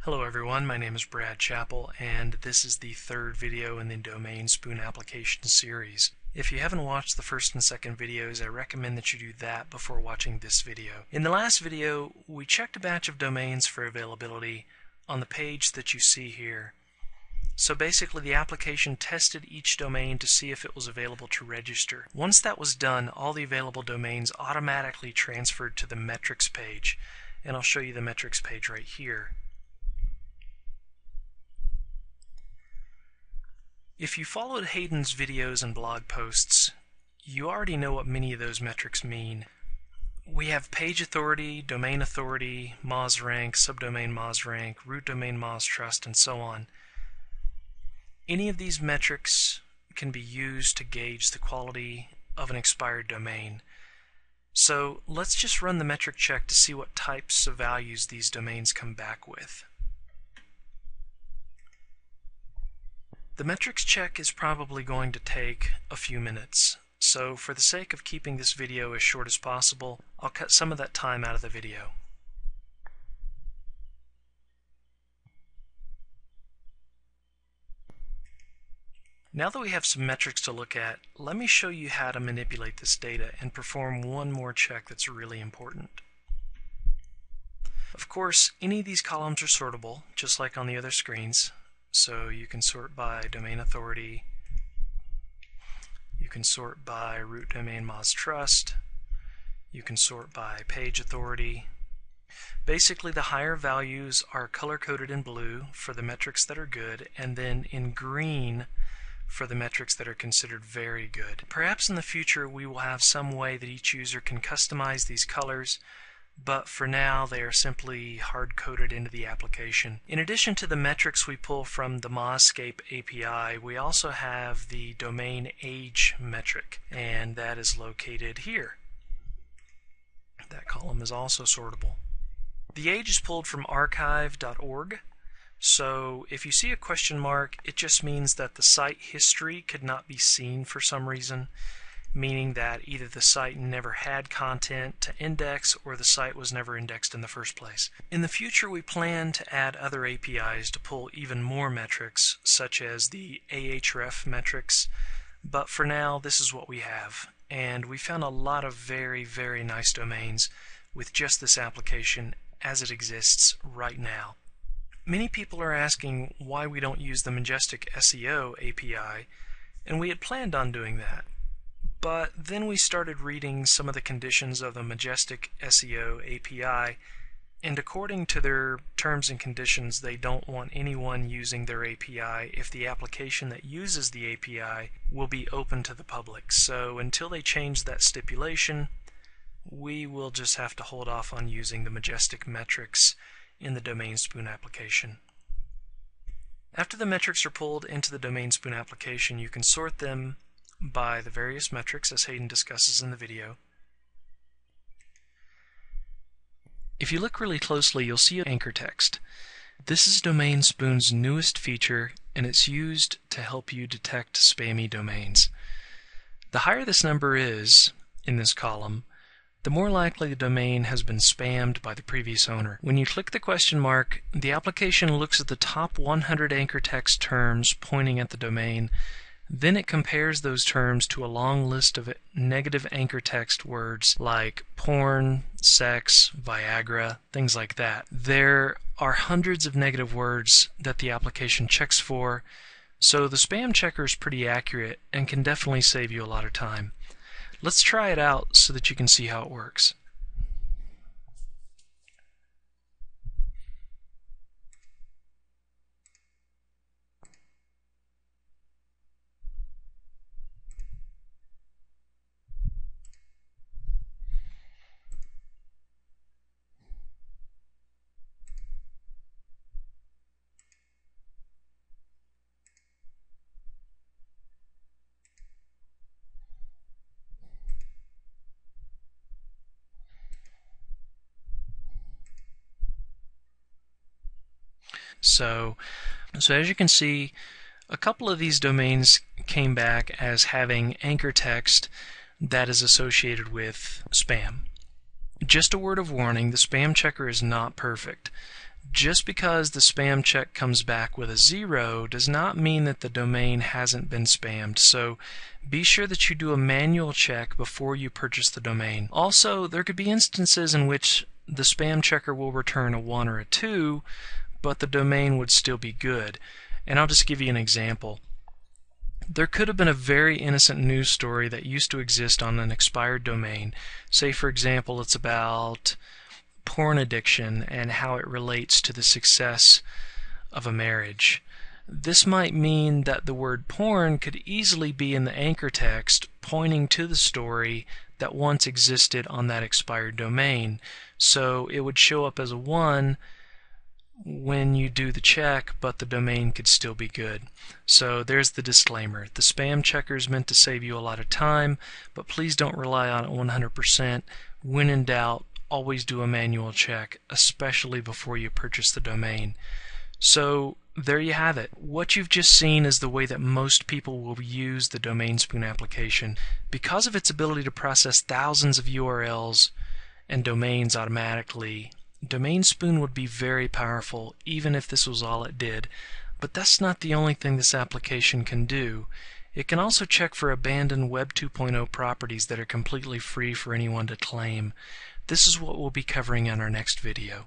Hello everyone, my name is Brad Chappell, and this is the third video in the Domain Spoon application series. If you haven't watched the first and second videos, I recommend that you do that before watching this video. In the last video, we checked a batch of domains for availability on the page that you see here. So basically the application tested each domain to see if it was available to register. Once that was done, all the available domains automatically transferred to the metrics page, and I'll show you the metrics page right here. If you followed Hayden's videos and blog posts, you already know what many of those metrics mean. We have page authority, domain authority, Moz rank, subdomain Moz rank, root domain Moz trust, and so on. Any of these metrics can be used to gauge the quality of an expired domain. So let's just run the metric check to see what types of values these domains come back with. The metrics check is probably going to take a few minutes, so for the sake of keeping this video as short as possible, I'll cut some of that time out of the video. Now that we have some metrics to look at, let me show you how to manipulate this data and perform one more check that's really important. Of course, any of these columns are sortable, just like on the other screens. So you can sort by domain authority, you can sort by root domain Moz trust, you can sort by page authority. Basically, the higher values are color-coded in blue for the metrics that are good, and then in green for the metrics that are considered very good. Perhaps in the future we will have some way that each user can customize these colors, but for now they are simply hard-coded into the application. In addition to the metrics we pull from the Mozscape API, we also have the domain age metric, and that is located here. That column is also sortable. The age is pulled from archive.org, so if you see a question mark, it just means that the site history could not be seen for some reason, meaning that either the site never had content to index or the site was never indexed in the first place. In the future, we plan to add other APIs to pull even more metrics, such as the Ahref metrics, but for now this is what we have, and we found a lot of very, very nice domains with just this application as it exists right now. Many people are asking why we don't use the Majestic SEO API, and we had planned on doing that. But then we started reading some of the conditions of the Majestic SEO API, and according to their terms and conditions, they don't want anyone using their API if the application that uses the API will be open to the public. So until they change that stipulation, we will just have to hold off on using the Majestic metrics in the Domain Spoon application. After the metrics are pulled into the Domain Spoon application, you can sort them by the various metrics as Hayden discusses in the video. If you look really closely, you'll see an anchor text. This is Domain Spoon's newest feature, and it's used to help you detect spammy domains. The higher this number is in this column, the more likely the domain has been spammed by the previous owner. When you click the question mark, the application looks at the top 100 anchor text terms pointing at the domain. Then it compares those terms to a long list of negative anchor text words like porn, sex, Viagra, things like that. There are hundreds of negative words that the application checks for, so the spam checker is pretty accurate and can definitely save you a lot of time. Let's try it out so that you can see how it works. So as you can see, a couple of these domains came back as having anchor text that is associated with spam. Just a word of warning, the spam checker is not perfect. Just because the spam check comes back with a 0 does not mean that the domain hasn't been spammed, so be sure that you do a manual check before you purchase the domain. Also, there could be instances in which the spam checker will return a 1 or a 2, but the domain would still be good. And I'll just give you an example. There could have been a very innocent news story that used to exist on an expired domain. Say, for example, it's about porn addiction and how it relates to the success of a marriage. This might mean that the word porn could easily be in the anchor text pointing to the story that once existed on that expired domain. So it would show up as a 1 when you do the check, but the domain could still be good. So there's the disclaimer. The spam checker is meant to save you a lot of time, but please don't rely on it 100%. When in doubt, always do a manual check, especially before you purchase the domain. So there you have it. What you've just seen is the way that most people will use the Domain Spoon application. Because of its ability to process thousands of URLs and domains automatically, Domain Spoon would be very powerful even if this was all it did. But that's not the only thing this application can do. It can also check for abandoned Web 2.0 properties that are completely free for anyone to claim. This is what we'll be covering in our next video.